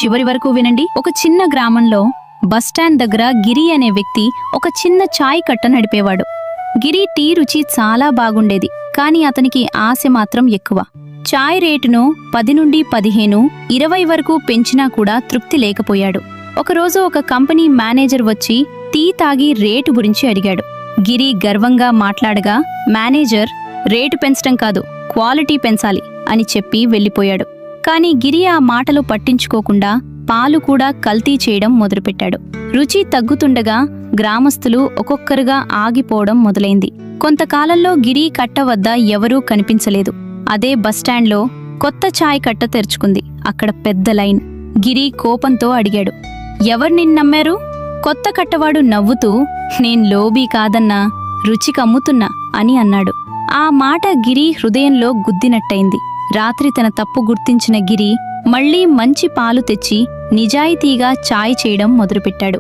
చివరి వరకు వినండి. ఒక చిన్న గ్రామంలో బస్టాండ్ దగ్గర గిరి అనే వ్యక్తి ఒక చిన్న చాయ్ కట్ట నడిపేవాడు. గిరి టీ రుచి చాలా బాగుండేది, కాని అతనికి ఆశ మాత్రం ఎక్కువ. చాయ్ రేటును 10 నుండి 15, 20 వరకు పెంచినా కూడా తృప్తి లేకపోయాడు. ఒకరోజు ఒక కంపెనీ మేనేజర్ వచ్చి టీ తాగి రేటు గురించి అడిగాడు. గిరి గర్వంగా మాట్లాడగా మేనేజర్ రేటు పెంచటం కాదు, క్వాలిటీ పెంచాలి అని చెప్పి వెళ్ళిపోయాడు. కాని గిరి ఆ మాటలు పట్టించుకోకుండా పాలు కూడా కల్తీ చేయడం మొదలుపెట్టాడు. రుచి తగ్గుతుండగా గ్రామస్తులు ఒక్కొక్కరుగా ఆగిపోవడం మొదలైంది. కొంతకాలంలో గిరి కట్ట వద్ద ఎవరూ కనిపించలేదు. అదే బస్టాండ్లో కొత్త చాయ్ కట్ట తెరుచుకుంది. అక్కడ పెద్ద లైన్. గిరి కోపంతో అడిగాడు, ఎవరు నిన్ను నమ్మారు? కొత్త కట్టవాడు నవ్వుతూ, నేను లోబీ కాదన్నా, రుచికమ్ముతున్నా అని అన్నాడు. ఆ మాట గిరి హృదయంలో గుద్దినట్టయింది. రాత్రి తన తప్పు గుర్తించిన గిరి మళ్లీ మంచి పాలు తెచ్చి నిజాయితీగా చాయ్ చేయడం మొదలుపెట్టాడు.